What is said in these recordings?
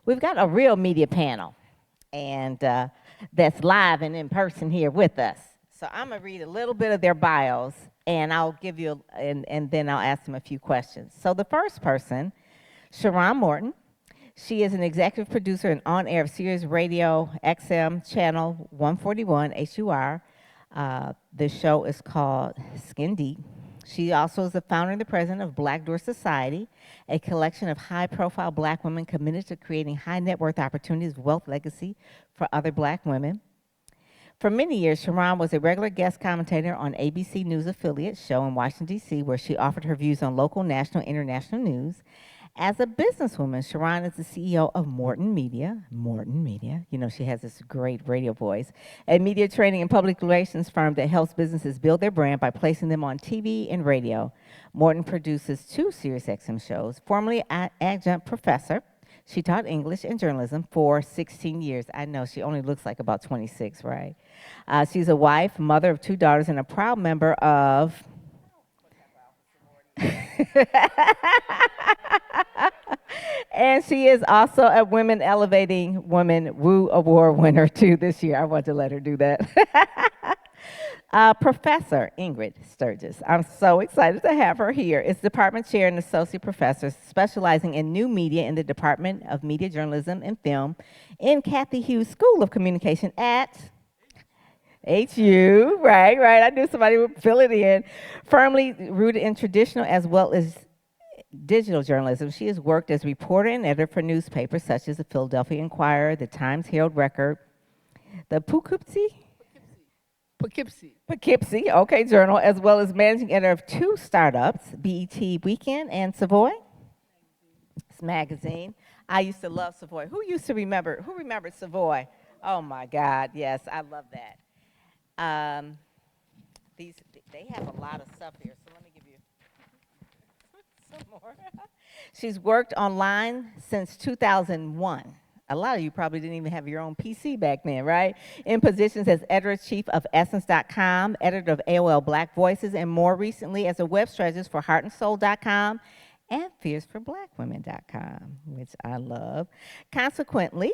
We've got a real media panel, and that's live and in person here with us. So I'm gonna read a little bit of their bios, and I'll give you, and then I'll ask them a few questions. So the first person, Sharrarne Morton. She is an executive producer and on-air of Sirius Radio XM channel 141 HUR. The show is called Skin Deep. She also is the founder and the president of Black Door Society, a collection of high-profile Black women committed to creating high net worth opportunities, wealth legacy for other Black women. For many years, Sharrarne was a regular guest commentator on ABC News affiliate show in Washington, D.C., where she offered her views on local, national, and international news. As a businesswoman, Sharrarne is the CEO of Morton Media. Morton Media, you know, she has this great radio voice, a media training and public relations firm that helps businesses build their brand by placing them on TV and radio. Morton produces 2 SiriusXM shows. Formerly an adjunct professor, she taught English and journalism for 16 years. I know, she only looks like about 26, right? She's a wife, mother of 2 daughters, and a proud member of... And she is also a Women Elevating Women Woo Award winner, too, this year. I want to let her do that. Professor Ingrid Sturgis. I'm so excited to have her here. Is department chair and associate professor specializing in new media in the Department of Media Journalism and Film in Kathy Hughes School of Communication at HU. Right. I knew somebody would fill it in. Firmly rooted in traditional as well as digital journalism. She has worked as reporter and editor for newspapers such as the Philadelphia Inquirer, the Times Herald Record, the Poughkeepsie, okay, journal, as well as managing editor of 2 startups, BET Weekend and Savoy magazine. I used to love Savoy. Who remembered Savoy? Oh my God, yes, I love that. They have a lot of stuff here, so let me give you some more. She's worked online since 2001. A lot of you probably didn't even have your own PC back then, right? In positions as editor-in-chief of Essence.com, editor of AOL Black Voices, and more recently as a web strategist for HeartandSoul.com and FierceForBlackWomen.com, which I love. Consequently,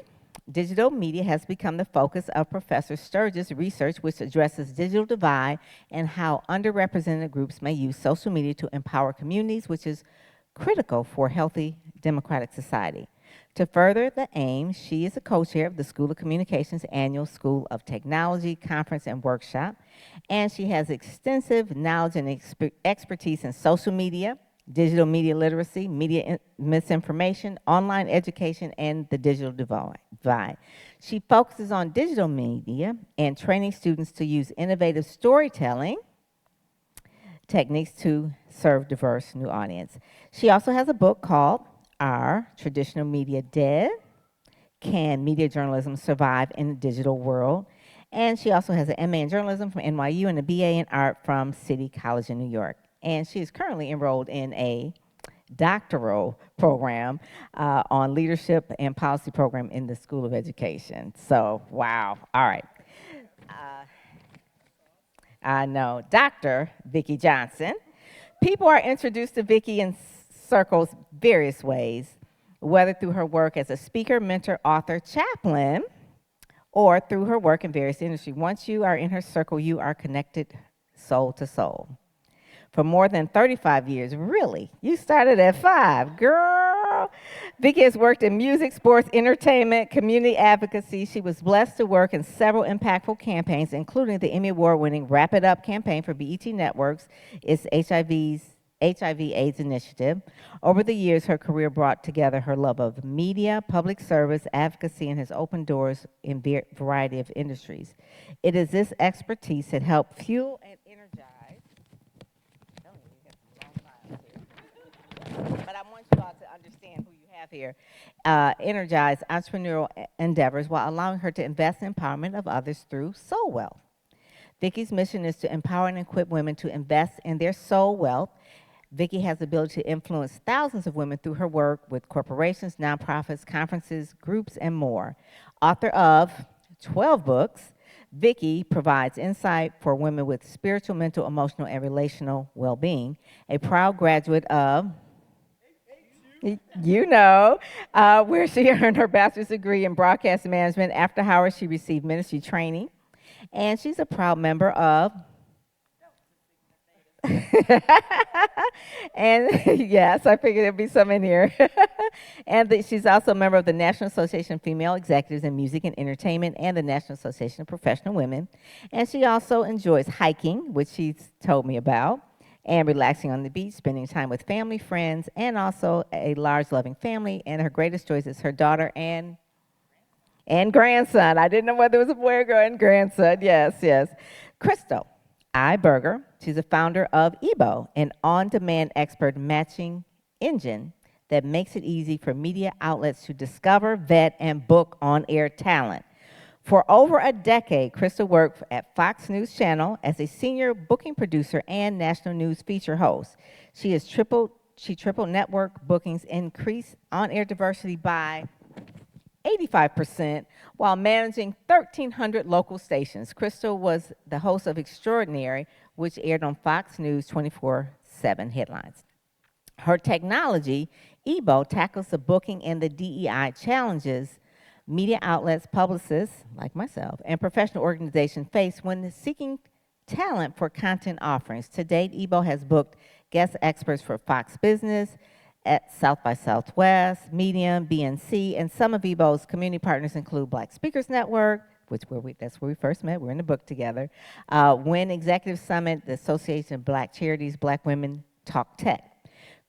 digital media has become the focus of Professor Sturgis' research, which addresses digital divide and how underrepresented groups may use social media to empower communities, which is critical for a healthy democratic society. To further the aim, she is a co-chair of the School of Communications Annual School of Technology Conference and Workshop, and she has extensive knowledge and expertise in social media, digital media literacy, media misinformation, online education, and the digital divide. She focuses on digital media and training students to use innovative storytelling techniques to serve diverse new audience. She also has a book called Are Traditional Media Dead? Can Media Journalism Survive in the Digital World? And she also has an MA in Journalism from NYU and a BA in Art from City College in New York. And she is currently enrolled in a doctoral program on leadership and policy program in the School of Education. So, wow. All right. I know. Dr. Vikki Johnson. People are introduced to Vikki in circles various ways, whether through her work as a speaker, mentor, author, chaplain, or through her work in various industries. Once you are in her circle, you are connected soul to soul. For more than 35 years, really? You started at 5, girl. Vikki has worked in music, sports, entertainment, community advocacy. She was blessed to work in several impactful campaigns, including the Emmy Award-winning Wrap It Up campaign for BET Networks, its HIV/AIDS initiative. Over the years, her career brought together her love of media, public service, advocacy, and has opened doors in a variety of industries. It is this expertise that helped fuel and energize. But I want you all to understand who you have here. Energize entrepreneurial endeavors while allowing her to invest in empowerment of others through soul wealth. Vikki's mission is to empower and equip women to invest in their soul wealth. Vikki has the ability to influence thousands of women through her work with corporations, nonprofits, conferences, groups, and more. Author of 12 books, Vikki provides insight for women with spiritual, mental, emotional, and relational well-being. A proud graduate of You know, where she earned her bachelor's degree in broadcast management. After Howard, she received ministry training, and she's a proud member of. And yes, I figured there'd be some in here. And she's also a member of the National Association of Female Executives in Music and Entertainment and the National Association of Professional Women. And she also enjoys hiking, which she's told me about, and relaxing on the beach, spending time with family, friends, and also a large loving family. And her greatest joys is her daughter and grandson. I didn't know whether it was a boy or girl, and grandson. Yes, yes. Crystal Berger. She's a founder of Ebo, an on-demand expert matching engine that makes it easy for media outlets to discover, vet, and book on-air talent. For over a decade, Crystal worked at Fox News Channel as a senior booking producer and national news feature host. She tripled network bookings, increased on-air diversity by 85% while managing 1,300 local stations. Crystal was the host of Extraordinary, which aired on Fox News 24/7 headlines. Her technology, Ebo, tackles the booking and the DEI challenges media outlets, publicists, like myself, and professional organizations face when seeking talent for content offerings. To date, Ebo has booked guest experts for Fox Business, at South by Southwest, Medium, BNC, and some of Ebo's community partners include Black Speakers Network, that's where we first met. We're in the book together. WIN Executive Summit, the Association of Black Charities, Black Women Talk Tech.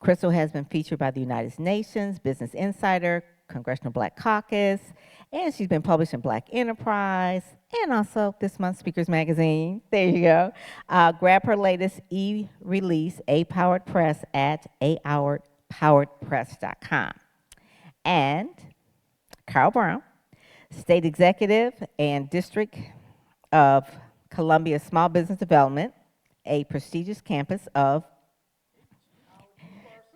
Crystal has been featured by the United Nations, Business Insider, Congressional Black Caucus, and she's been published in Black Enterprise, and also this month's Speakers Magazine. There you go. Grab her latest e-release, A Powered Press, at apoweredpress.com. And Carl Brown, State Executive and District of Columbia Small Business Development, a prestigious campus of.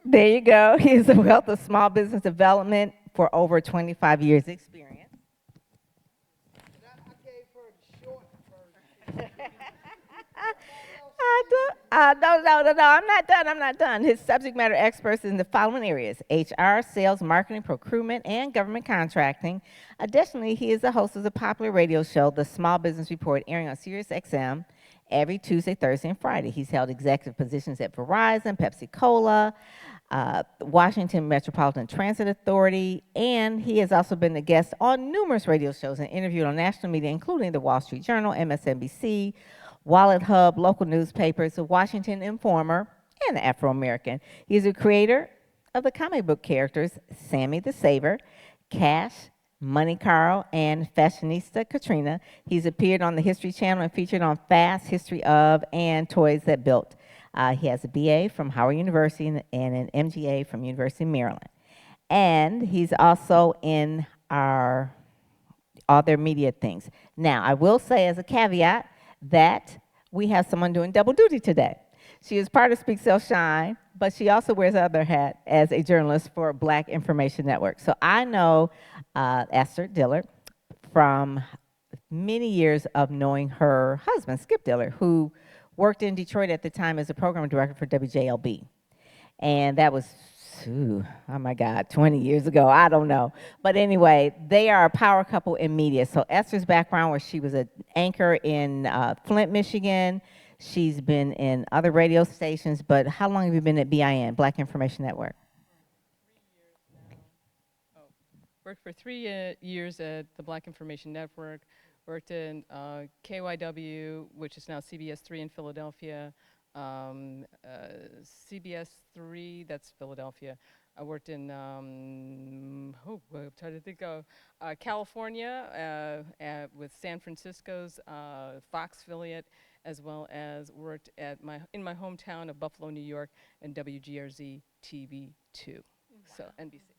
There you go. He has a wealth of small business development for over 25 years experience. I gave her the short version. No, I'm not done. His subject matter experts in the following areas: HR, sales, marketing, procurement, and government contracting. Additionally, he is the host of the popular radio show, The Small Business Report, airing on Sirius XM every Tuesday, Thursday, and Friday. He's held executive positions at Verizon, Pepsi-Cola, Washington Metropolitan Transit Authority, and he has also been a guest on numerous radio shows and interviewed on national media, including the Wall Street Journal, MSNBC, Wallet Hub, local newspapers, the Washington Informer, and the Afro-American. He's a creator of the comic book characters Sammy the Saver, Cash, Money Carl, and Fashionista Katrina. He's appeared on the History Channel and featured on Fast, History of, and Toys That Built. He has a BA from Howard University and an MGA from University of Maryland. And he's also in all their media things. Now, I will say as a caveat that we have someone doing double duty today. She is part of Speak Sell Shine, but she also wears the other hat as a journalist for Black Information Network. So I know Esther Dillard from many years of knowing her husband, Skip Dillard, who worked in Detroit at the time as a program director for WJLB. And that was, oh my God, 20 years ago, I don't know. But anyway, they are a power couple in media. So Esther's background, where she was an anchor in Flint, Michigan. She's been in other radio stations, but how long have you been at BIN, Black Information Network? 3 years now. Worked for 3 years at the Black Information Network. Worked in KYW, which is now CBS 3 in Philadelphia, CBS 3, that's Philadelphia. I worked in, I'm trying to think of, California with San Francisco's Fox affiliate, as well as worked at in my hometown of Buffalo, New York, and WGRZ TV2, so NBC.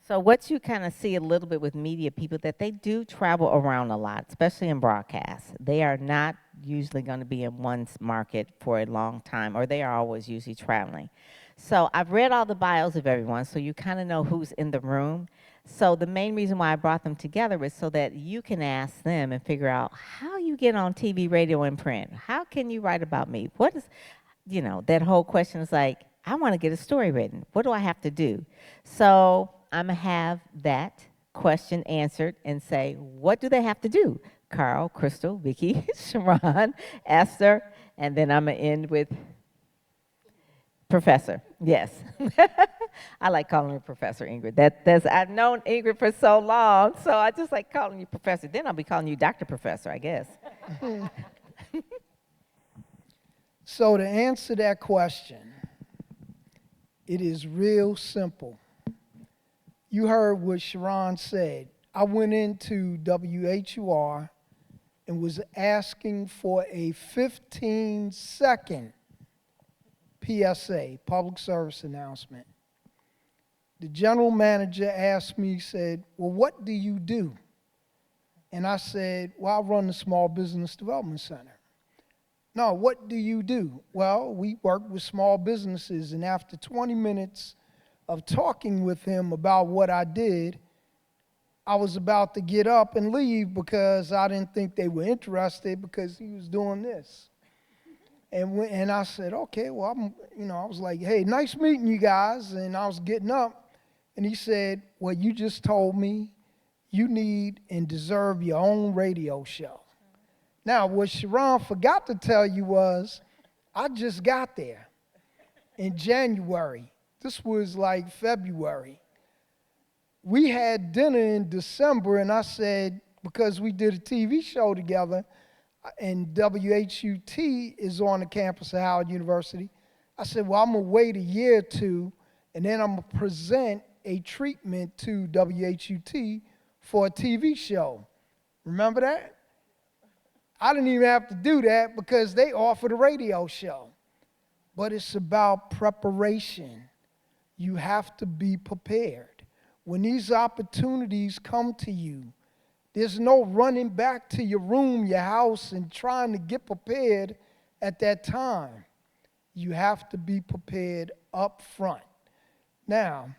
So what you kind of see a little bit with media people, that they do travel around a lot, especially in broadcast. They are not usually going to be in one market for a long time, or they are always usually traveling. So I've read all the bios of everyone, so you kind of know who's in the room. So the main reason why I brought them together is so that you can ask them and figure out how you get on TV, radio, and print. How can you write about me? What is, that whole question is like, I want to get a story written. What do I have to do? So I'm going to have that question answered and say, what do they have to do? Carl, Crystal, Vikki, Sharrarne, Esther, and then I'm going to end with Professor. Yes. I like calling her Professor Ingrid. I've known Ingrid for so long, so I just like calling you Professor. Then I'll be calling you Dr. Professor, I guess. So to answer that question, it is real simple. You heard what Sharrarne said. I went into WHUR and was asking for a 15-second PSA, public service announcement. The general manager asked me, said, well, what do you do? And I said, well, I run the Small Business Development Center. No, what do you do? Well, we work with small businesses, and after 20 minutes of talking with him about what I did, I was about to get up and leave because I didn't think they were interested because he was doing this. And I said, okay, well, I was like, hey, nice meeting you guys. And I was getting up, and he said, well, you just told me you need and deserve your own radio show. Now, what Sharrarne forgot to tell you was, I just got there in January. This was like February. We had dinner in December, and I said, because we did a TV show together, and WHUT is on the campus of Howard University, I said, well, I'm going to wait a year or two, and then I'm going to present a treatment to WHUT for a TV show. Remember that? I didn't even have to do that because they offered a radio show. But it's about preparation. You have to be prepared. When these opportunities come to you, there's no running back to your room, your house, and trying to get prepared at that time. You have to be prepared up front. Now,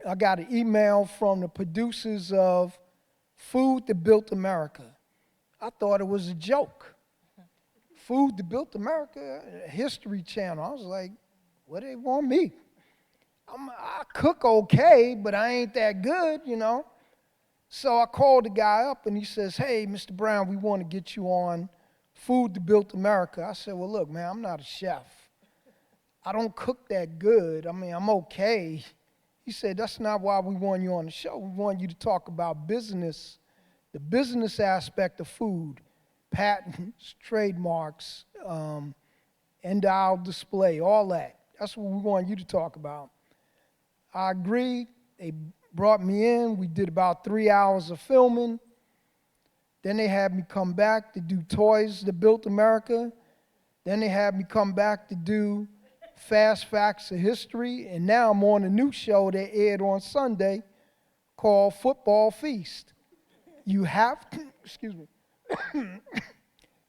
I got an email from the producers of Food That Built America. I thought it was a joke. Food That Built America, a History Channel. I was like, what do they want me? I cook okay, but I ain't that good, you know. So I called the guy up, and he says, hey, Mr. Brown, we want to get you on Food That Built America. I said, well, look, man, I'm not a chef. I don't cook that good. I mean, I'm okay. He said, that's not why we want you on the show. We want you to talk about business, the business aspect of food, patents, trademarks, end-aisle display, all that. That's what we want you to talk about. I agreed. They brought me in. We did about 3 hours of filming. Then they had me come back to do Toys That Built America. Then they had me come back to do Fast Facts of History. And now I'm on a new show that aired on Sunday called Football Feast. You have to, excuse me,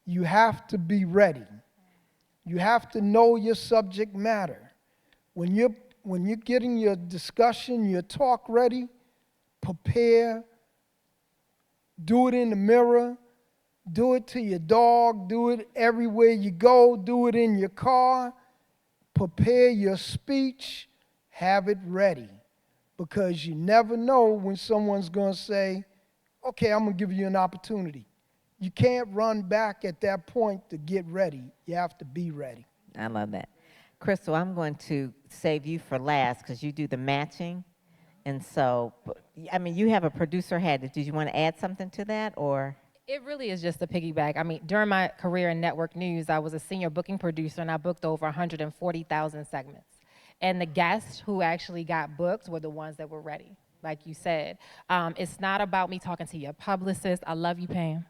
you have to be ready. You have to know your subject matter. When you're getting your discussion, your talk ready, prepare, do it in the mirror, do it to your dog, do it everywhere you go, do it in your car, prepare your speech, have it ready. Because you never know when someone's going to say, okay, I'm going to give you an opportunity. You can't run back at that point to get ready. You have to be ready. I love that. Crystal, I'm going to save you for last because you do the matching. And so, I mean, you have a producer hat. Did you want to add something to that, or? It really is just a piggyback. I mean, during my career in network news, I was a senior booking producer, and I booked over 140,000 segments. And the guests who actually got booked were the ones that were ready, like you said. It's not about me talking to your publicist. I love you, Pam.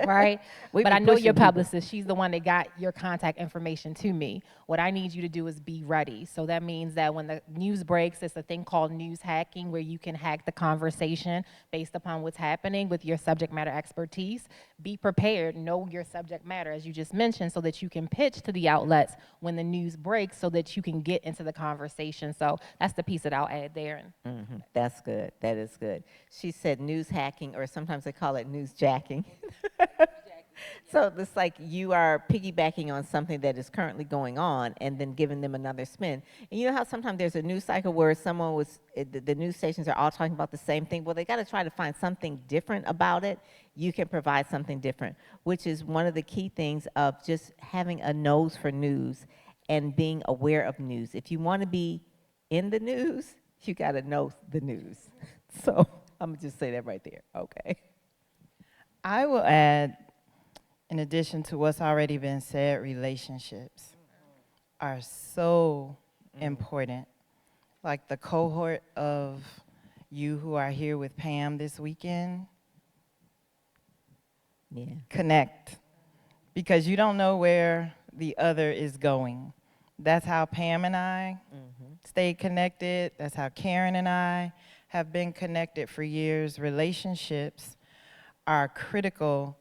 Right? But I know your publicist. She's the one that got your contact information to me. What I need you to do is be ready. So that means that when the news breaks, it's a thing called news hacking, where you can hack the conversation based upon what's happening with your subject matter expertise. Be prepared, know your subject matter, as you just mentioned, so that you can pitch to the outlets when the news breaks so that you can get into the conversation. So that's the piece that I'll add there. Mm-hmm. That's good. That is good. She said news hacking, or sometimes they call it news jacking. So it's like you are piggybacking on something that is currently going on and then giving them another spin. And you know how sometimes there's a news cycle where someone was, the news stations are all talking about the same thing? Well, they got to try to find something different about it. You can provide something different, which is one of the key things of just having a nose for news and being aware of news. If you want to be in the news, you got to know the news. So I'm going to just say that right there. Okay. I will add, in addition to what's already been said, relationships are so important. Like the cohort of you who are here with Pam this weekend, Yeah. connect, because you don't know where the other is going. That's how Pam and I stayed connected. That's how Karen and I have been connected for years. Relationships are critical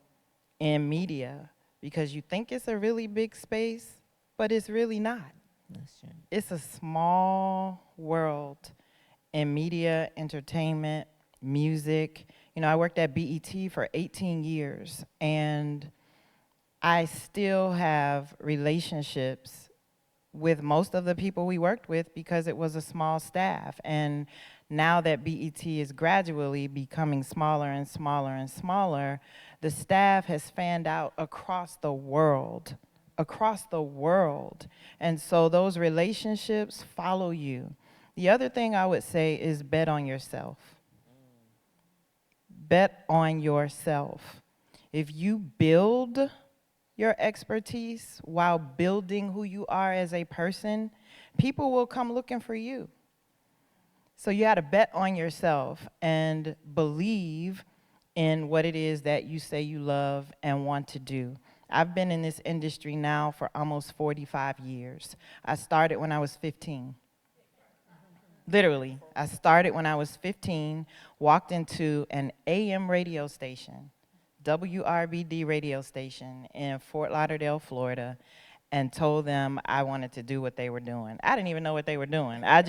in media because you think it's a really big space, but it's really not. That's true. It's a small world in media, entertainment, music. You know, I worked at BET for 18 years, and I still have relationships with most of the people we worked with because it was a small staff. And now that BET is gradually becoming smaller and smaller and smaller, the staff has fanned out across the world. And so those relationships follow you. The other thing I would say is bet on yourself. Bet on yourself. If you build your expertise while building who you are as a person, people will come looking for you. So you got to bet on yourself and believe in what it is that you say you love and want to do. I've been in this industry now for almost 45 years. I started when I was 15. Literally, I started when I was 15, walked into an AM radio station, WRBD radio station in Fort Lauderdale, Florida, and told them I wanted to do what they were doing. I didn't even know what they were doing. I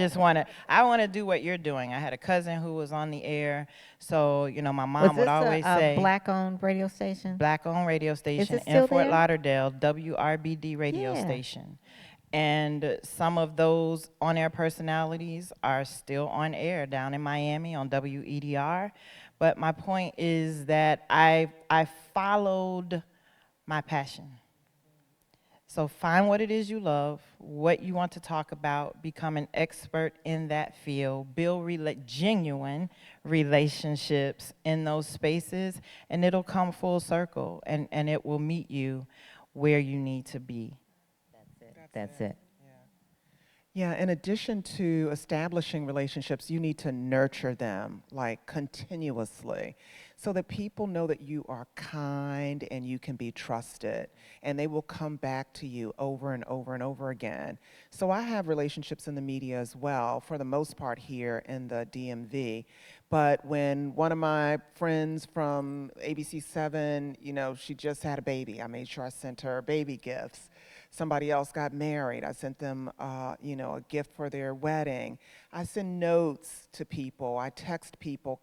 want to do what you're doing. I had a cousin who was on the air, so, you know, my mom would always say. Was this a black-owned radio station? Black-owned radio station it still in Fort there? Lauderdale, WRBD radio Yeah. station. And some of those on-air personalities are still on air down in Miami on WEDR. But my point is that I followed my passion. So find what it is you love, what you want to talk about, become an expert in that field, build genuine relationships in those spaces, and it'll come full circle, and it will meet you where you need to be. That's it. Yeah, in addition to establishing relationships, you need to nurture them, like, continuously, so that people know that you are kind and you can be trusted, and they will come back to you over and over and over again. So I have relationships in the media as well, for the most part here in the DMV. But when one of my friends from ABC7, you know, she just had a baby, I made sure I sent her baby gifts. Somebody else got married. I sent them, you know, a gift for their wedding. I send notes to people. I text people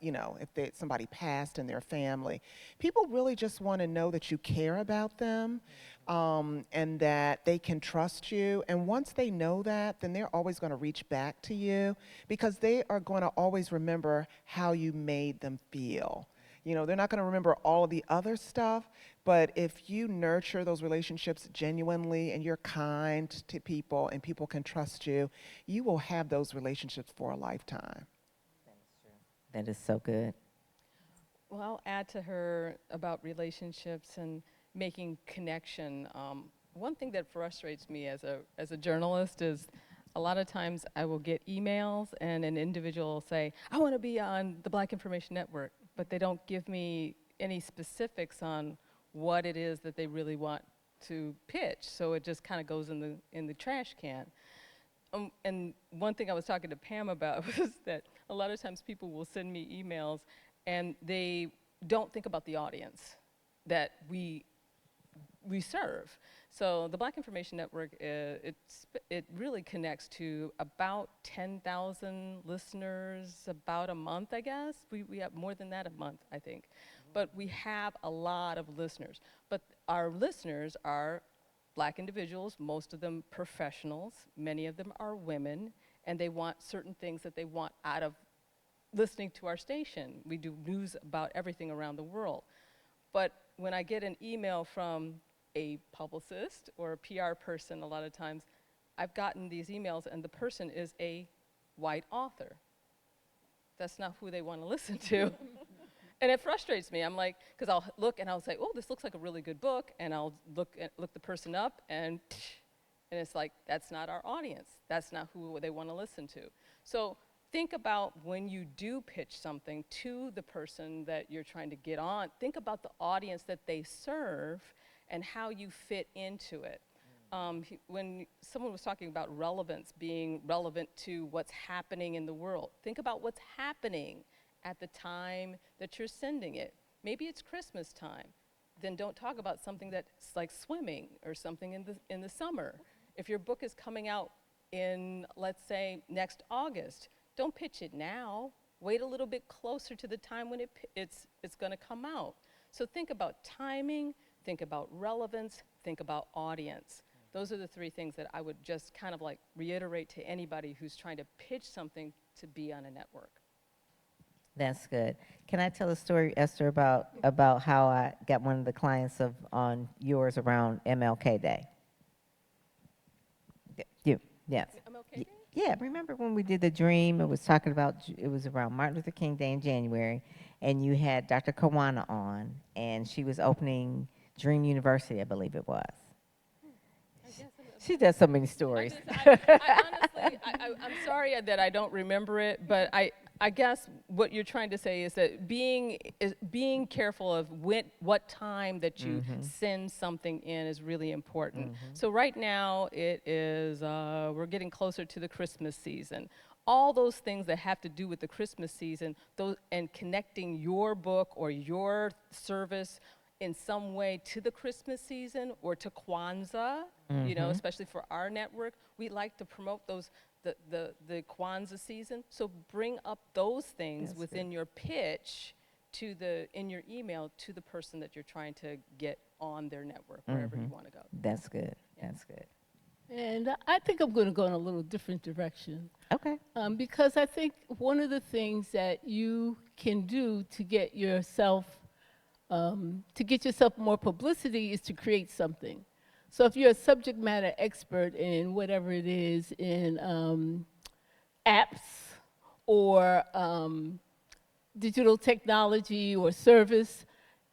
you know, if somebody passed in their family. People really just want to know that you care about them, and that they can trust you. And once they know that, then they're always going to reach back to you because they are going to always remember how you made them feel. You know, they're not going to remember all of the other stuff, but if you nurture those relationships genuinely and you're kind to people and people can trust you, you will have those relationships for a lifetime. That is so good. Well, I'll add to her about relationships and making connection. One thing that frustrates me as a journalist is a lot of times I will get emails and an individual will say, I want to be on the Black Information Network, but they don't give me any specifics on what it is that they really want to pitch. So it just kind of goes in the trash can. And one thing I was talking to Pam about was that a lot of times people will send me emails and they don't think about the audience that we serve. So the Black Information Network, it really connects to about 10,000 listeners about a month, I guess. We have more than that a month, I think. But we have a lot of listeners. But our listeners are Black individuals, most of them professionals, many of them are women, and they want certain things that they want out of listening to our station. We do news about everything around the world. But when I get an email from a publicist or a PR person, a lot of times, I've gotten these emails and the person is a white author. That's not who they want to listen to. And it frustrates me. I'm like, because I'll look and I'll say, oh, this looks like a really good book, and I'll look the person up, and it's like, that's not our audience. That's not who they want to listen to. So think about when you do pitch something to the person that you're trying to get on, think about the audience that they serve and how you fit into it. When someone was talking about relevance, being relevant to what's happening in the world, think about what's happening at the time that you're sending it. Maybe it's Christmas time. Then don't talk about something that's like swimming or something in the summer. If your book is coming out in, let's say, next August, don't pitch it now. Wait a little bit closer to the time when it's going to come out. So think about timing, think about relevance, think about audience. Those are the three things that I would just kind of like reiterate to anybody who's trying to pitch something to be on a network. That's good. Can I tell a story, Esther, about how I got one of the clients on yours around MLK Day? You, yes. MLK Day? Yeah, remember when we did the dream? It was talking about, it was around Martin Luther King Day in January, and you had Dr. Kawana on, and she was opening Dream University, I believe it was. She does so many stories. I honestly, I'm sorry that I don't remember it, but I guess what you're trying to say is that being careful of what time that you send something in is really important. So right now it is, we're getting closer to the Christmas season. All those things that have to do with the Christmas season, and connecting your book or your service in some way to the Christmas season or to Kwanzaa, you know, especially for our network, we like to promote those, the Kwanzaa season. So bring up those things within your pitch in your email to the person that you're trying to get on their network, wherever you want to go. That's good. That's good. And I think I'm going to go in a little different direction. Okay. Because I think one of the things that you can do to get yourself more publicity is to create something. So if you're a subject matter expert in whatever it is, in apps or digital technology or service,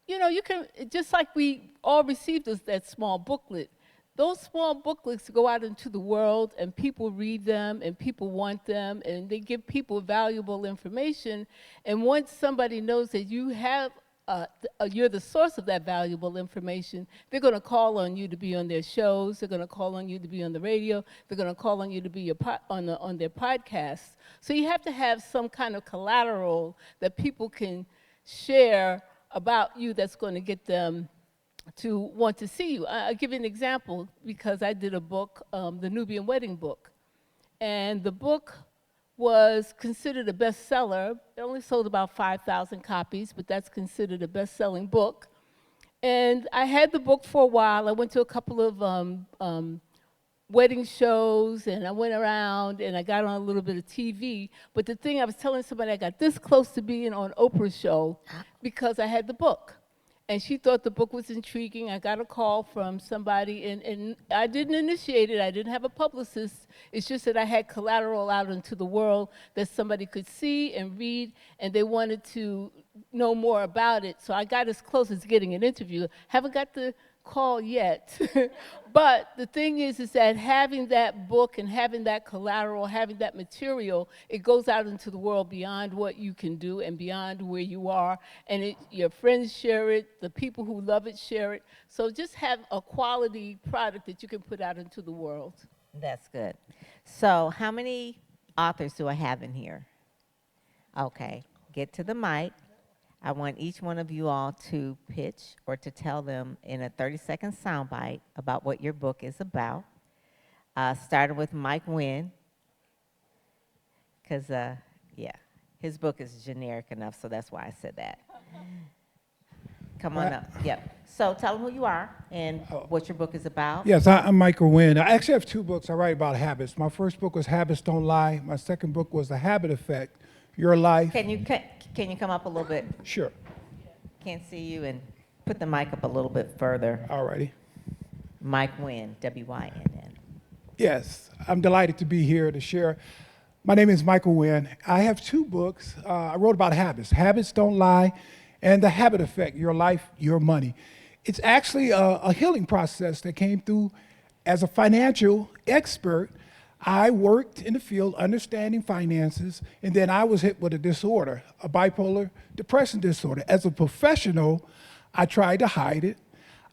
you know, you can, just like we all received that small booklet, those small booklets go out into the world and people read them and people want them and they give people valuable information. And once somebody knows that you have you're the source of that valuable information, they're going to call on you to be on their shows, they're going to call on you to be on the radio, they're going to call on you to be on their podcasts. So you have to have some kind of collateral that people can share about you that's going to get them to want to see you. I'll give you an example, because I did a book, the Nubian Wedding book, and the book was considered a bestseller. It only sold about 5,000 copies, but that's considered a best-selling book. And I had the book for a while. I went to a couple of wedding shows, and I went around, and I got on a little bit of TV. But the thing, I was telling somebody I got this close to being on Oprah's show because I had the book. And she thought the book was intriguing. I got a call from somebody, and I didn't initiate it. I didn't have a publicist. It's just that I had collateral out into the world that somebody could see and read, and they wanted to know more about it. So I got as close as getting an interview. Haven't got the call yet. But the thing is that having that book and having that collateral, having that material, it goes out into the world beyond what you can do and beyond where you are. And your friends share it, the people who love it share it. So just have a quality product that you can put out into the world. That's good. So how many authors do I have in here? Okay, get to the mic. I want each one of you all to pitch or to tell them in a 30-second soundbite about what your book is about. Starting with Mike Wynn, because, yeah, his book is generic enough, so that's why I said that. Come on up. Yep. So tell them who you are and what your book is about. Yes, I'm Michael Wynn. I actually have 2 books. I write about habits. My first book was Habits Don't Lie. My second book was The Habit Effect, Your Life. Can you come up a little bit? Sure. Can't see you, and put the mic up a little bit further. All righty. Mike Wynn, W-Y-N-N. Yes, I'm delighted to be here to share. My name is Michael Wynn. I have 2 books. I wrote about habits. Habits Don't Lie and The Habit Effect, Your Life, Your Money. It's actually a healing process that came through as a financial expert. I worked in the field understanding finances, and then I was hit with a disorder, a bipolar depression disorder. As a professional, I tried to hide it.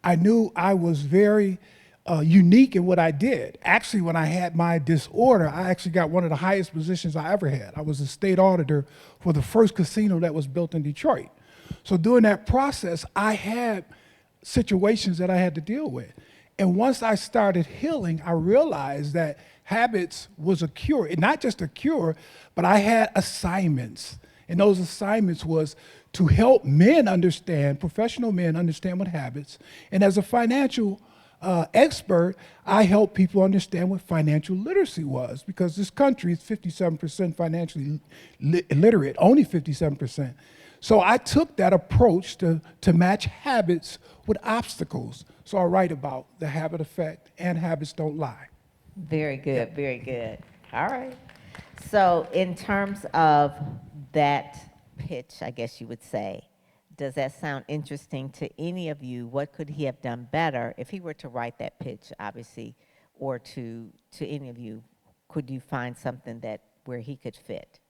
I knew I was very unique in what I did. Actually, when I had my disorder, I actually got one of the highest positions I ever had. I was a state auditor for the first casino that was built in Detroit. So during that process, I had situations that I had to deal with. And once I started healing, I realized that habits was a cure. And not just a cure, but I had assignments. And those assignments was to help men understand, professional men understand what habits. And as a financial expert, I help people understand what financial literacy was, because this country is 57% financially illiterate, only 57%. So I took that approach to match habits with obstacles. So I write about the habit effect and habits don't lie. Very good, very good. All right. So in terms of that pitch, I guess you would say, does that sound interesting to any of you? What could he have done better if he were to write that pitch, obviously, or to any of you? Could you find something that where he could fit?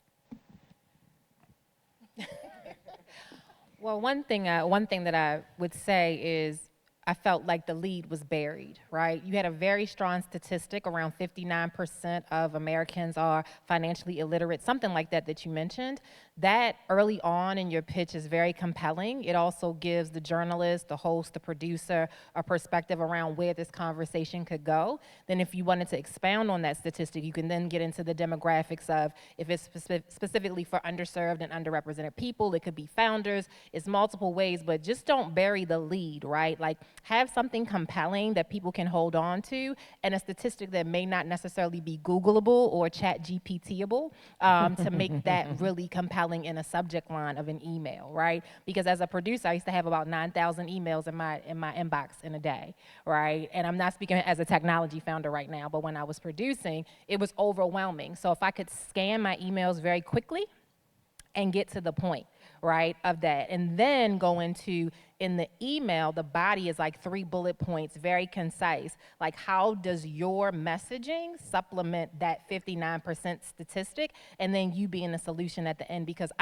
Well, one thing that I would say is I felt like the lead was buried, right? You had a very strong statistic, around 59% of Americans are financially illiterate, something like that you mentioned. That early on in your pitch is very compelling. It also gives the journalist, the host, the producer a perspective around where this conversation could go. Then if you wanted to expound on that statistic, you can then get into the demographics of if it's specifically for underserved and underrepresented people, it could be founders, it's multiple ways, but just don't bury the lead, right? Like, have something compelling that people can hold on to, and a statistic that may not necessarily be Googleable or chat GPTable to make that really compelling in a subject line of an email, right? Because as a producer, I used to have about 9,000 emails in my inbox in a day, right? And I'm not speaking as a technology founder right now, but when I was producing, it was overwhelming. So if I could scan my emails very quickly and get to the point, right, of that. And then go into, in the email, the body is like 3 bullet points, very concise. Like, how does your messaging supplement that 59% statistic? And then you being the solution at the end, because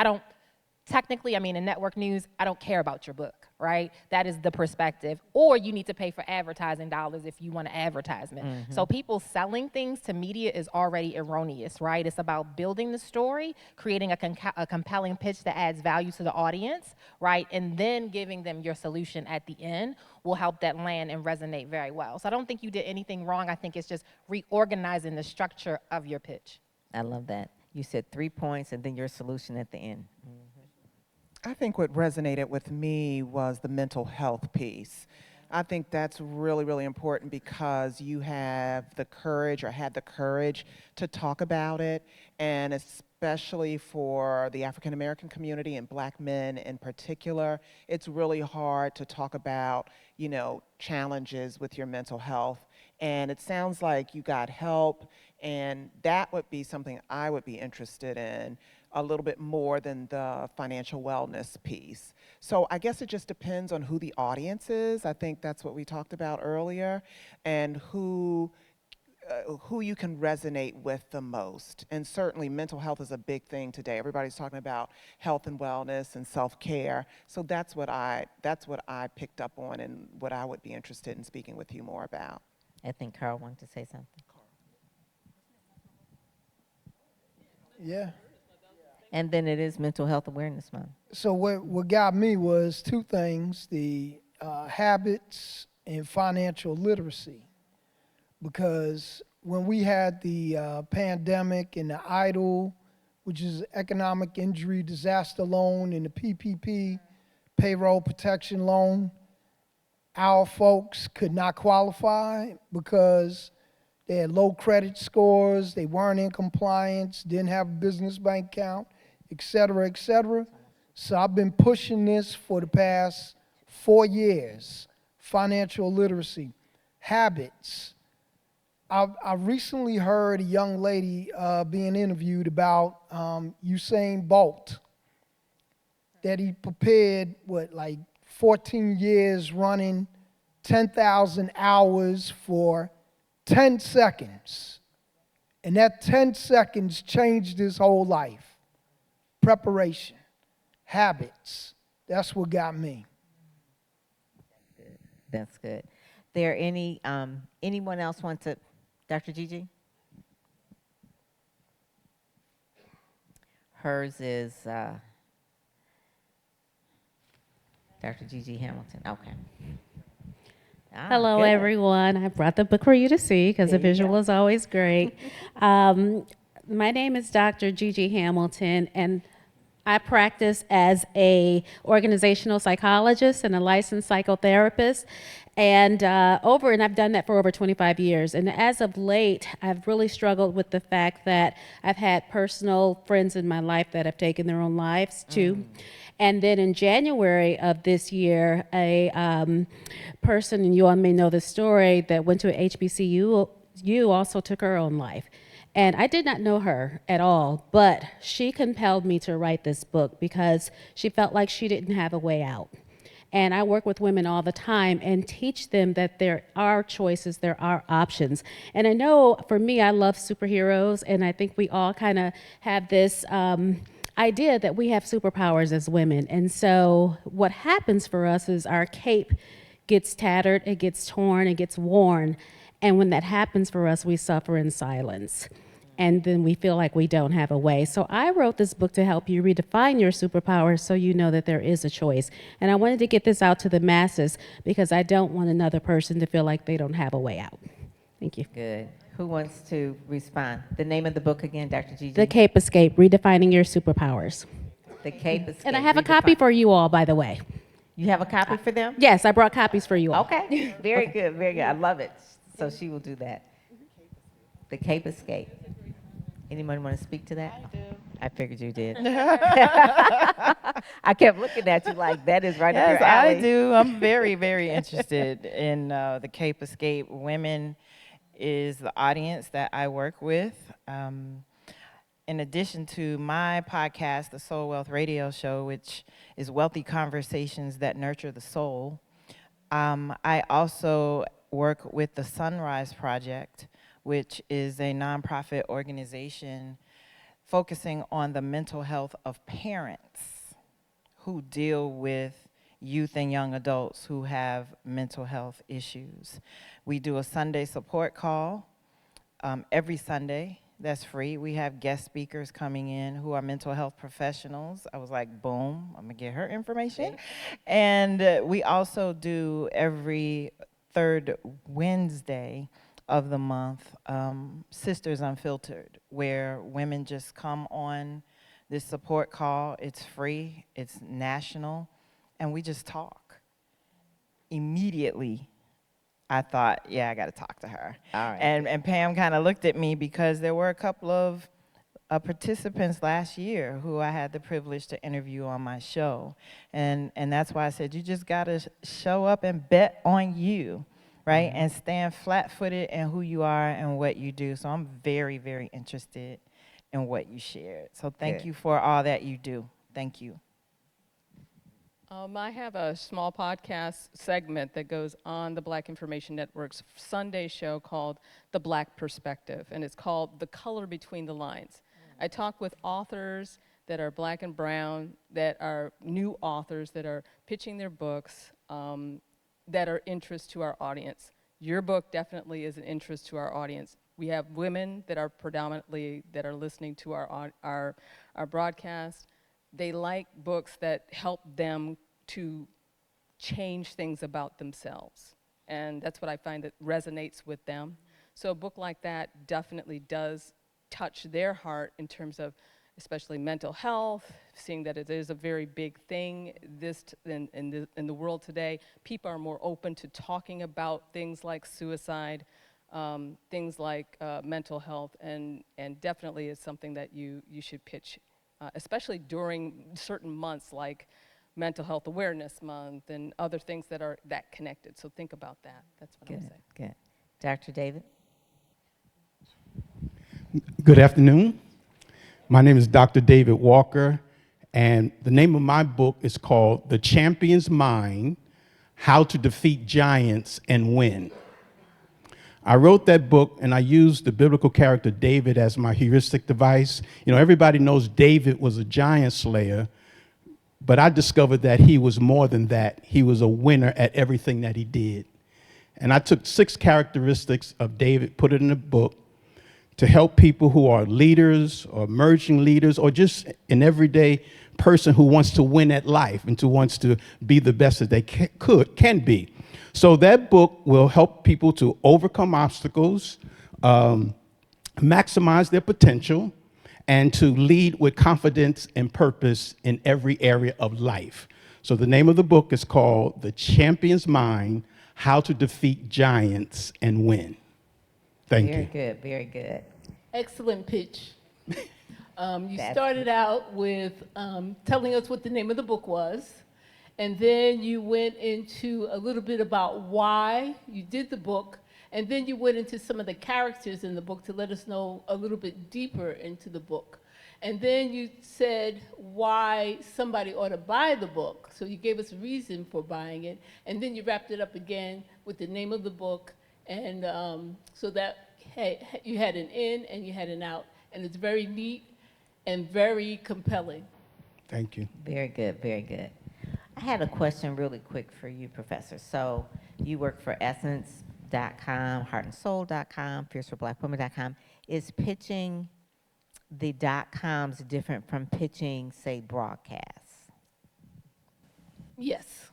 technically, I mean, in network news, I don't care about your book, right? That is the perspective. Or you need to pay for advertising dollars if you want an advertisement. Mm-hmm. So people selling things to media is already erroneous, right? It's about building the story, creating a compelling pitch that adds value to the audience, right? And then giving them your solution at the end will help that land and resonate very well. So I don't think you did anything wrong. I think it's just reorganizing the structure of your pitch. I love that. You said 3 points and then your solution at the end. Mm-hmm. I think what resonated with me was the mental health piece. I think that's really, really important because you have the courage, or had the courage, to talk about it, and especially for the African American community and Black men in particular, it's really hard to talk about, challenges with your mental health. And it sounds like you got help, and that would be something I would be interested in a little bit more than the financial wellness piece. So I guess it just depends on who the audience is. I think that's what we talked about earlier, and who you can resonate with the most. And certainly mental health is a big thing today. Everybody's talking about health and wellness and self-care. So that's what I picked up on, and what I would be interested in speaking with you more about. I think Carl wanted to say something. Yeah. And then it is Mental Health Awareness Month. So what got me was two things: the habits and financial literacy. Because when we had the pandemic and the EIDL, which is economic injury disaster loan, and the PPP, payroll protection loan, our folks could not qualify because they had low credit scores, they weren't in compliance, didn't have a business bank account, et cetera, et cetera. So I've been pushing this for the past 4 years, financial literacy, habits. I recently heard a young lady being interviewed about Usain Bolt, that he prepared, like 14 years running, 10,000 hours for 10 seconds. And that 10 seconds changed his whole life. Preparation, habits, that's what got me. That's good. There any anyone else want to, Dr. Gigi? Hers is Dr. Gigi Hamilton. Okay. Hello, Good. everyone. I brought the book for you to see because the There you visual is always great. My name is Dr. Gigi Hamilton, and I practice as a organizational psychologist and a licensed psychotherapist. And I've done that for over 25 years. And as of late, I've really struggled with the fact that I've had personal friends in my life that have taken their own lives too. And then in January of this year, a person, and you all may know the story, that went to a HBCU also took her own life. And I did not know her at all, but she compelled me to write this book because she felt like she didn't have a way out. And I work with women all the time and teach them that there are choices, there are options. And I know for me, I love superheroes, and I think we all kind of have this idea that we have superpowers as women. And so what happens for us is our cape gets tattered, it gets torn, it gets worn. And when that happens for us, we suffer in silence. And then we feel like we don't have a way. So I wrote this book to help you redefine your superpowers so you know that there is a choice. And I wanted to get this out to the masses because I don't want another person to feel like they don't have a way out. Thank you. Good. Who wants to respond? The name of the book again, Dr. Gigi? The Cape Escape, Redefining Your Superpowers. The Cape Escape. And I have a copy for you all, by the way. You have a copy for them? Yes, I brought copies for you all. Okay. Very good. Very good. I love it. So she will do that. The Cape Escape. Anyone want to speak to that? I do. I figured you did. I kept looking at you like that is right up your alley. Yes, I do. I'm very, very interested in the Cape Escape. Women is the audience that I work with. In addition to my podcast, the Soul Wealth Radio Show, which is wealthy conversations that nurture the soul, I also work with the Sunrise Project, which is a nonprofit organization focusing on the mental health of parents who deal with youth and young adults who have mental health issues. We do a Sunday support call every Sunday. That's free. We have guest speakers coming in who are mental health professionals. I was like, boom, I'm gonna get her information. And we also do every third Wednesday of the month, Sisters Unfiltered, where women just come on this support call. It's free, it's national, and we just talk. Immediately, I thought, yeah, I got to talk to her. All right. And Pam kind of looked at me because there were a couple of participants last year who I had the privilege to interview on my show. And that's why I said, you just got to show up and bet on you, right? And stand flat-footed in who you are and what you do. So I'm very, very interested in what you shared. So thank you for all that you do. Thank you. I have a small podcast segment that goes on the Black Information Network's Sunday show called The Black Perspective, and it's called The Color Between the Lines. I talk with authors that are black and brown, that are new authors, that are pitching their books, that are interest to our audience. Your book definitely is an interest to our audience. We have women that are predominantly, that are listening to our our broadcast, they like books that help them to change things about themselves. And that's what I find that resonates with them. So a book like that definitely does touch their heart in terms of especially mental health, seeing that it is a very big thing in the world today. People are more open to talking about things like suicide, things like mental health, and definitely is something that you should pitch, especially during certain months like Mental Health Awareness Month and other things that are that connected. So think about that. That's what I'm saying. Good. Dr. David? Good afternoon. My name is Dr. David Walker, and the name of my book is called The Champion's Mind: How to Defeat Giants and Win. I wrote that book, and I used the biblical character David as my heuristic device. You know, everybody knows David was a giant slayer, but I discovered that he was more than that. He was a winner at everything that he did. And I took 6 characteristics of David, put it in a book, to help people who are leaders or emerging leaders or just an everyday person who wants to win at life and who wants to be the best that they can be. So that book will help people to overcome obstacles, maximize their potential, and to lead with confidence and purpose in every area of life. So the name of the book is called The Champion's Mind: How to Defeat Giants and Win. Thank you. Very good, very good. Excellent pitch. You That's started out with telling us what the name of the book was, and then you went into a little bit about why you did the book, and then you went into some of the characters in the book to let us know a little bit deeper into the book. And then you said why somebody ought to buy the book. So you gave us a reason for buying it, and then you wrapped it up again with the name of the book, and so that you had an in and you had an out, and it's very neat and very compelling. Thank you. Very good, very good. I had a question really quick for you, Professor. So you work for Essence.com, HeartandSoul.com, FierceForBlackWomen.com. Is pitching the .coms different from pitching, say, broadcasts? Yes.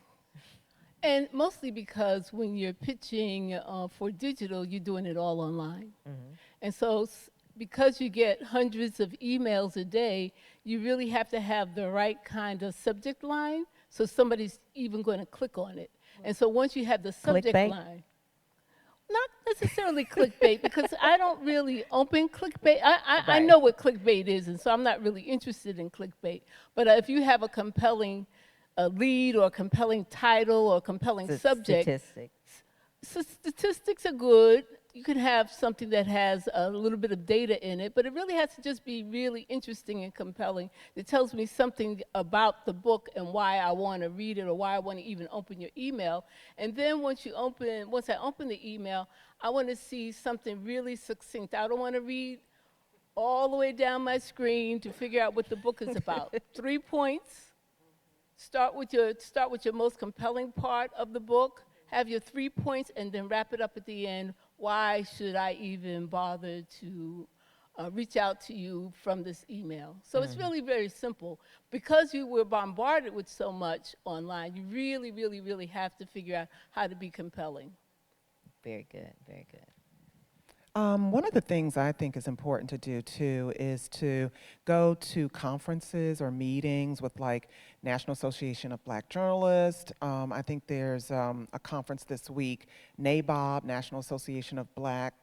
And mostly because when you're pitching for digital, you're doing it all online. And so because you get hundreds of emails a day, you really have to have the right kind of subject line so somebody's even going to click on it. And so once you have the subject Clickbait? line, not necessarily clickbait, because I don't really open clickbait. I Right. know what clickbait is, and so I'm not really interested in clickbait. But if you have a compelling lead or a compelling title or a compelling subject, Statistics. so statistics are good. You can have something that has a little bit of data in it, but it really has to just be really interesting and compelling. It tells me something about the book and why I want to read it or why I want to even open your email. And then once I open the email, I want to see something really succinct. I don't want to read all the way down my screen to figure out what the book is about. 3 points. Start with your most compelling part of the book. Have your 3 points, and then wrap it up at the end. Why should I even bother to reach out to you from this email? So it's really very simple. Because you were bombarded with so much online, you really, really, really have to figure out how to be compelling. Very good, very good. One of the things I think is important to do too is to go to conferences or meetings with like National Association of Black Journalists. I think there's a conference this week, NABOB, National Association of Black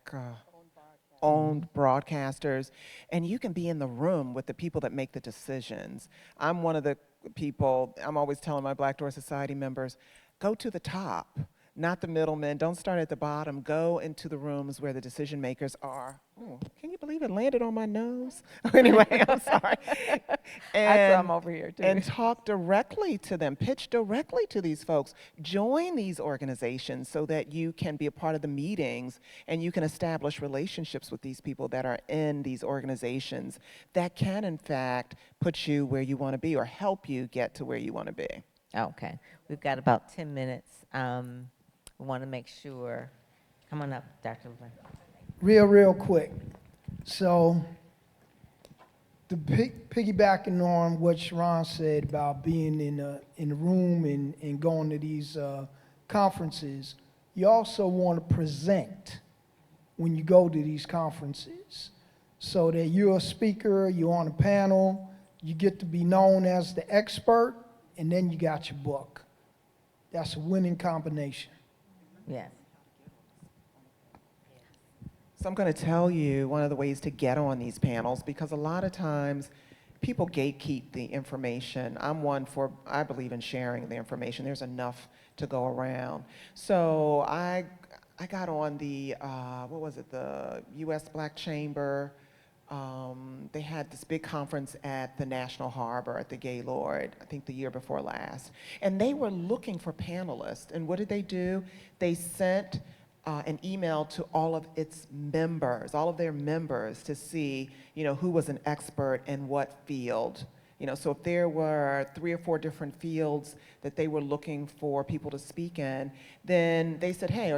owned broadcasters, and you can be in the room with the people that make the decisions. I'm one of the people, I'm always telling my Black Door Society members, go to the top. Not the middlemen. Don't start at the bottom. Go into the rooms where the decision makers are. Oh, can you believe it landed on my nose? Anyway, I'm sorry. That's why I'm over here, too. And talk directly to them. Pitch directly to these folks. Join these organizations so that you can be a part of the meetings and you can establish relationships with these people that are in these organizations that can, in fact, put you where you want to be or help you get to where you want to be. Okay. We've got about 10 minutes. We want to make sure. Come on up, Dr. Levin. Real quick. So piggybacking on what Sharrarne said about being in the room and going to these conferences, you also want to present when you go to these conferences, so that you're a speaker, you're on a panel, you get to be known as the expert, and then you got your book. That's a winning combination. Yes. So I'm going to tell you one of the ways to get on these panels, because a lot of times people gatekeep the information. I believe in sharing the information. There's enough to go around. So I got on the, what was it, the U.S. Black Chamber. They had this big conference at the National Harbor at the Gaylord, I think the year before last. And they were looking for panelists. And what did they do? They sent an email to all of its members, all of their members, to see, who was an expert in what field. So if there were 3 or 4 different fields that they were looking for people to speak in, then they said, hey,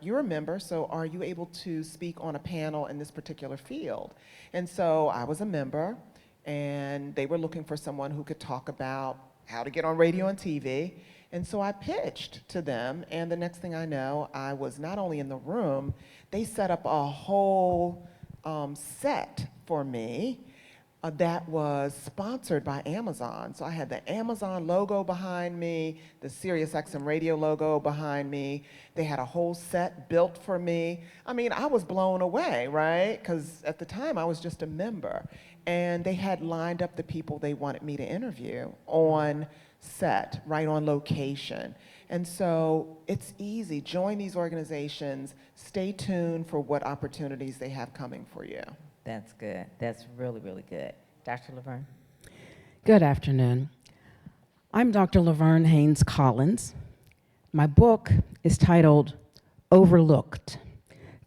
you're a member, so are you able to speak on a panel in this particular field? And so I was a member, and they were looking for someone who could talk about how to get on radio and TV. And so I pitched to them, and the next thing I know, I was not only in the room, they set up a whole set for me that was sponsored by Amazon. So I had the Amazon logo behind me, the SiriusXM radio logo behind me. They had a whole set built for me. I mean, I was blown away, right? Because at the time I was just a member. And they had lined up the people they wanted me to interview on set, right on location. And so it's easy. Join these organizations. Stay tuned for what opportunities they have coming for you. That's good. That's really, really good. Dr. Laverne? Good afternoon. I'm Dr. Laverne Haynes Collins. My book is titled Overlooked: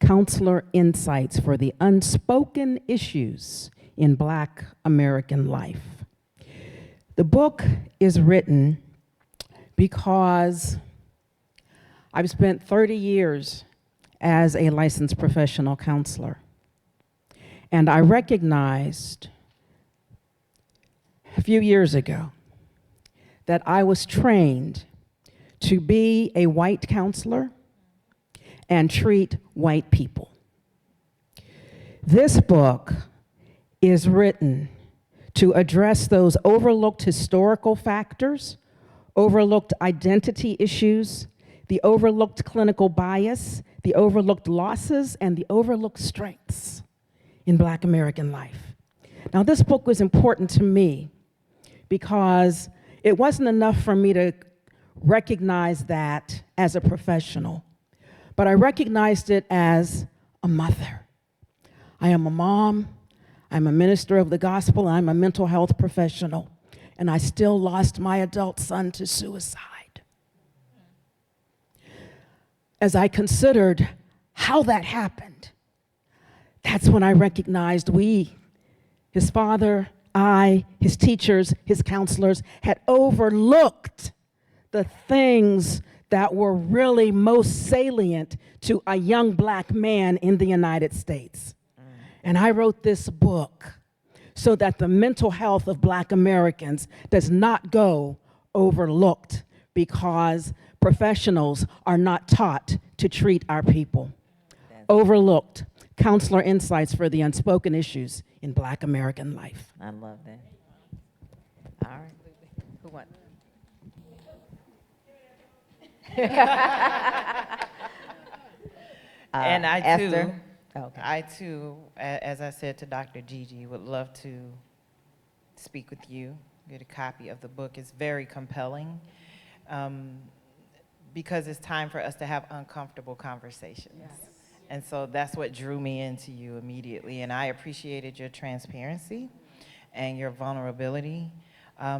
Counselor Insights for the Unspoken Issues in Black American Life. The book is written because I've spent 30 years as a licensed professional counselor. And I recognized a few years ago that I was trained to be a white counselor and treat white people. This book is written to address those overlooked historical factors, overlooked identity issues, the overlooked clinical bias, the overlooked losses, and the overlooked strengths in Black American life. Now, this book was important to me because it wasn't enough for me to recognize that as a professional, but I recognized it as a mother. I am a mom, I'm a minister of the gospel, I'm a mental health professional, and I still lost my adult son to suicide. As I considered how that happened, that's when I recognized we, his father, I, his teachers, his counselors, had overlooked the things that were really most salient to a young Black man in the United States. And I wrote this book so that the mental health of Black Americans does not go overlooked because professionals are not taught to treat our people. Overlooked: Counselor Insights for the Unspoken Issues in Black American Life. I love that. All right. Who wants? And I Esther? too, Okay. I too, as I said to Dr. Gigi, would love to speak with you, get a copy of the book. It's very compelling because it's time for us to have uncomfortable conversations. Yes. And so that's what drew me into you immediately. And I appreciated your transparency and your vulnerability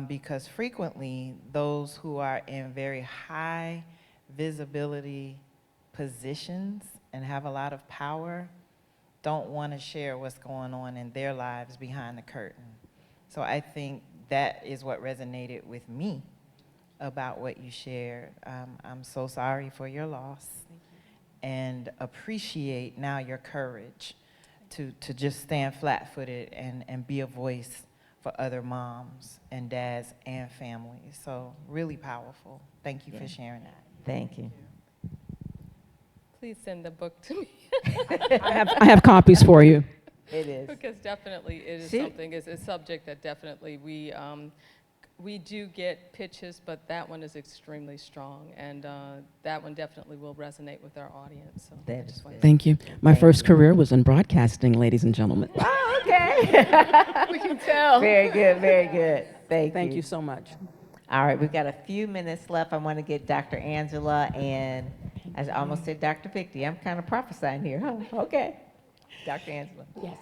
because frequently those who are in very high visibility positions and have a lot of power don't want to share what's going on in their lives behind the curtain. So I think that is what resonated with me about what you shared. I'm so sorry for your loss and appreciate now your courage to just stand flat-footed and be a voice for other moms and dads and families. So really powerful. Thank you for sharing that. Thank you. Please send the book to me. I have copies for you. It is. Because definitely it is See? something, it's a subject that definitely we do get pitches, but that one is extremely strong, and that one definitely will resonate with our audience. So I That just is wanted good. Thank you. My Thank first you. career was in broadcasting, ladies and gentlemen. Oh, okay. We can tell. Very good, very good. Thank you. Thank you so much. All right, we've got a few minutes left. I want to get Dr. Angela and I almost said Dr. Vikki. I'm kind of prophesying here. Huh? Okay. Dr. Angela. Yes.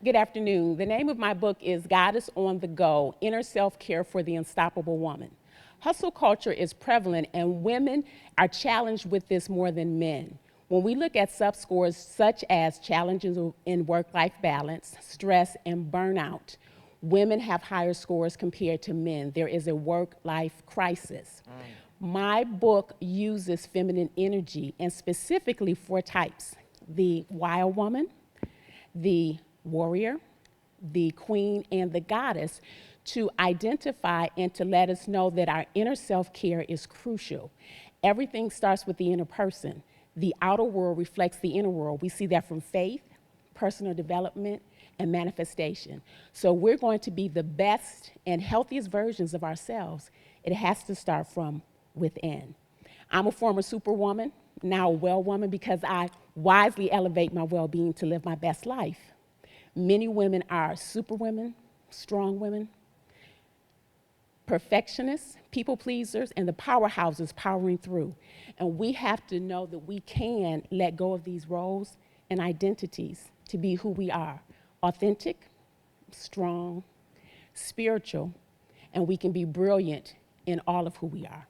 Good afternoon. The name of my book is Goddess on the Go, Inner Self-Care for the Unstoppable Woman. Hustle culture is prevalent and women are challenged with this more than men. When we look at subscores such as challenges in work-life balance, stress, and burnout, women have higher scores compared to men. There is a work-life crisis. My book uses feminine energy and specifically 4 types: the wild woman, the warrior, the queen, and the goddess, to identify and to let us know that our inner self-care is crucial. Everything starts with the inner person. The outer world reflects the inner world. We see that from faith, personal development, and manifestation. So we're going to be the best and healthiest versions of ourselves. It has to start from within. I'm a former superwoman, now a well woman, because I wisely elevate my well-being to live my best life. Many women are superwomen, strong women, perfectionists, people pleasers, and the powerhouses powering through. And we have to know that we can let go of these roles and identities to be who we are: authentic, strong, spiritual, and we can be brilliant in all of who we are.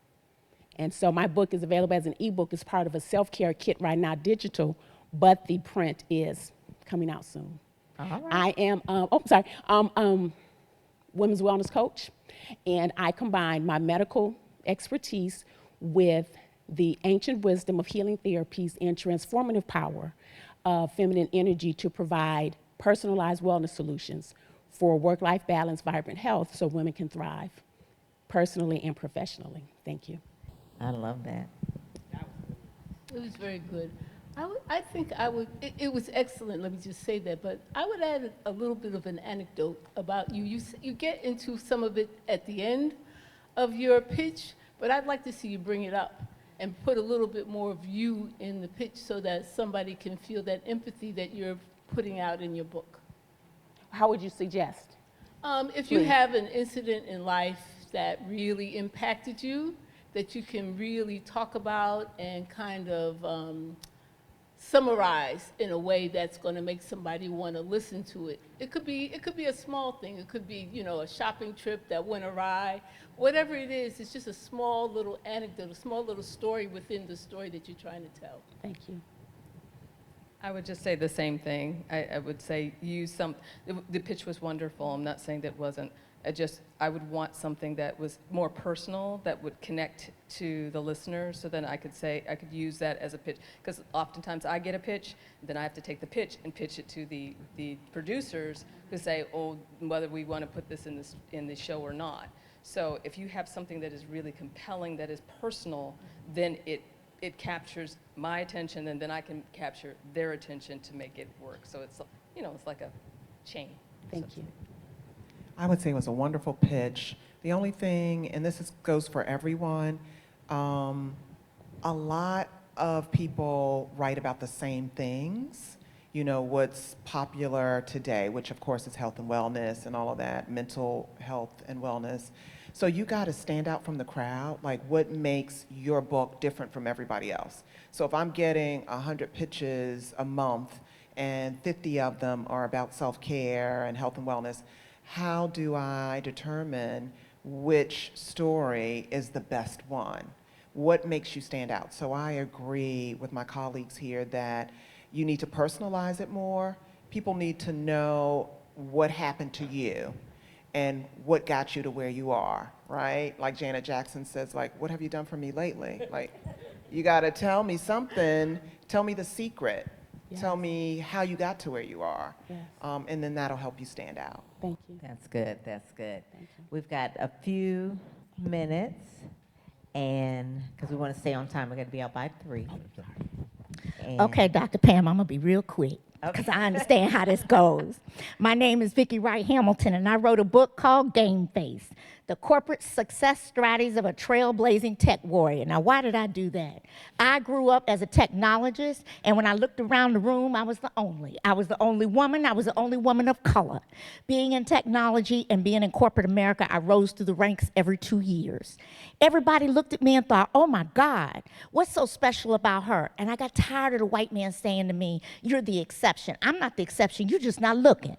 And so my book is available as an ebook as part of a self-care kit right now, digital, but the print is coming out soon. All right. I am, women's wellness coach, and I combine my medical expertise with the ancient wisdom of healing therapies and transformative power of feminine energy to provide personalized wellness solutions for work-life balance, vibrant health, so women can thrive personally and professionally. Thank you. I love that. It was very good. I think I would, it was excellent, let me just say that, but I would add a little bit of an anecdote about you. You get into some of it at the end of your pitch, but I'd like to see you bring it up and put a little bit more of you in the pitch so that somebody can feel that empathy that you're putting out in your book. How would you suggest? If you have an incident in life that really impacted you, that you can really talk about and kind of summarize in a way that's going to make somebody want to listen to it. It could be a small thing. It could be, you know, a shopping trip that went awry. Whatever it is, it's just a small little anecdote, a small little story within the story that you're trying to tell. Thank you. I would just say the same thing. I would say use the pitch was wonderful. I'm not saying that wasn't. I would want something that was more personal, that would connect to the listeners, so then I could use that as a pitch. Because oftentimes I get a pitch, then I have to take the pitch and pitch it to the producers who say, oh, whether we want to put this in the show or not. So if you have something that is really compelling, that is personal, then it captures my attention, and then I can capture their attention to make it work. So it's, you know, it's like a chain. Thank you. I would say it was a wonderful pitch. The only thing, and goes for everyone, a lot of people write about the same things. You know, what's popular today, which of course is health and wellness and all of that, mental health and wellness. So you got to stand out from the crowd, like what makes your book different from everybody else. So if I'm getting 100 pitches a month and 50 of them are about self-care and health and wellness, how do I determine which story is the best one? What makes you stand out? So I agree with my colleagues here that you need to personalize it more. People need to know what happened to you and what got you to where you are, right? Like Janet Jackson says, like, what have you done for me lately? Like, you gotta tell me something, tell me the secret. Tell me how you got to where you are. Yes. And then that'll help you stand out. Thank you. That's good. That's good. Thank you. We've got a few minutes, and because we want to stay on time, we're going to be out by 3. And- Okay, Dr. Pam, I'm going to be real quick because Okay. I understand how this goes. My name is Vikki Wright Hamilton, and I wrote a book called Game Face, The Corporate Success Strategies of a Trailblazing Tech Warrior. Now, why did I do that? I grew up as a technologist, and when I looked around the room, I was the only. I was the only woman. I was the only woman of color. Being in technology and being in corporate America, I rose through the ranks every 2 years. Everybody looked at me and thought, oh my God, what's so special about her? And I got tired of the white man saying to me, you're the exception. I'm not the exception, you're just not looking.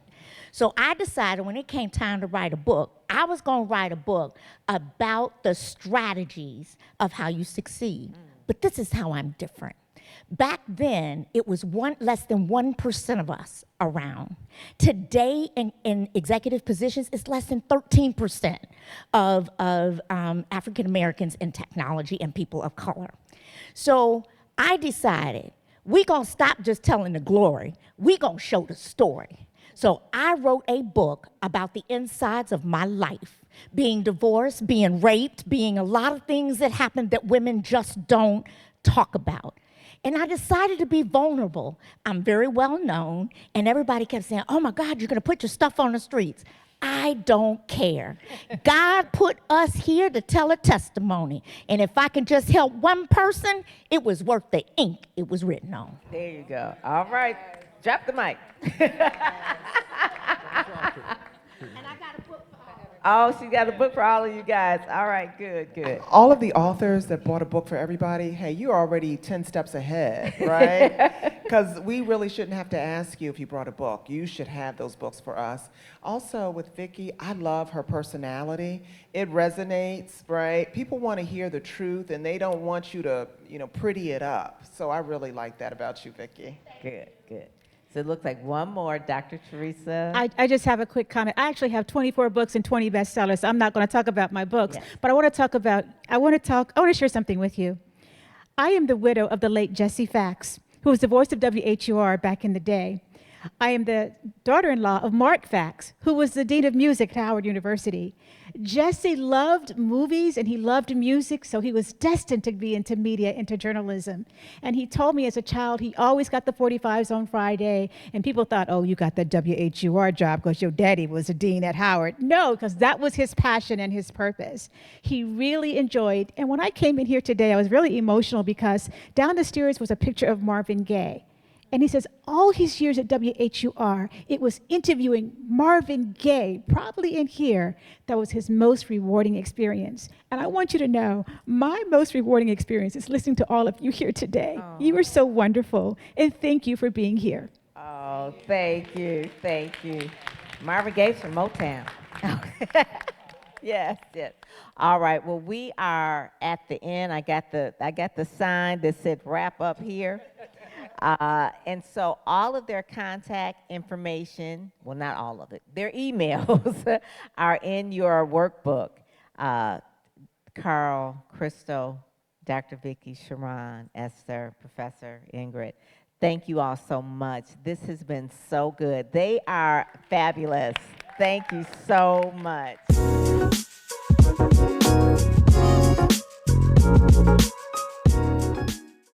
So I decided when it came time to write a book, I was going to write a book about the strategies of how you succeed. But this is how I'm different. Back then, it was less than 1% of us around. Today, in executive positions, it's less than 13% of African Americans in technology and people of color. So I decided we're going to stop just telling the glory. We're going to show the story. So I wrote a book about the insides of my life, being divorced, being raped, being a lot of things that happen that women just don't talk about. And I decided to be vulnerable. I'm very well known, and everybody kept saying, oh my God, you're gonna put your stuff on the streets. I don't care. God put us here to tell a testimony. And if I can just help one person, it was worth the ink it was written on. There you go. All right. Drop the mic. And I got a book for Oh, she got a book for all of you guys. All right, good, good. All of the authors that bought a book for everybody, hey, you're already 10 steps ahead, right? Because we really shouldn't have to ask you if you brought a book. You should have those books for us. Also, with Vikki, I love her personality. It resonates, right? People want to hear the truth, and they don't want you to, pretty it up. So I really like that about you, Vikki. Good, good. So it looks like one more, Dr. Teresa. I just have a quick comment. I actually have 24 books and 20 bestsellers. So I'm not going to talk about my books, Yes. but I want to share something with you. I am the widow of the late Jesse Fax, who was the voice of WHUR back in the day. I am the daughter-in-law of Mark Fax, who was the dean of music at Howard University. Jesse loved movies and he loved music, so he was destined to be into media, into journalism. And he told me as a child he always got the 45s on Friday, and people thought, oh, you got the WHUR job because your daddy was a dean at Howard. No, because that was his passion and his purpose. He really enjoyed, and when I came in here today, I was really emotional because down the stairs was a picture of Marvin Gaye. And he says, all his years at WHUR, it was interviewing Marvin Gaye, probably in here, that was his most rewarding experience. And I want you to know, my most rewarding experience is listening to all of you here today. Oh. You are so wonderful, and thank you for being here. Oh, thank you, thank you. Marvin Gaye's from Motown. Yes, yes. All right, well, we are at the end. I got the sign that said wrap up here. And so all of their contact information, well, not all of it, their emails are in your workbook. Carl, Crystal, Dr. Vikki, Sharrarne, Esther, Professor Ingrid, thank you all so much. This has been so good. They are fabulous. Thank you so much.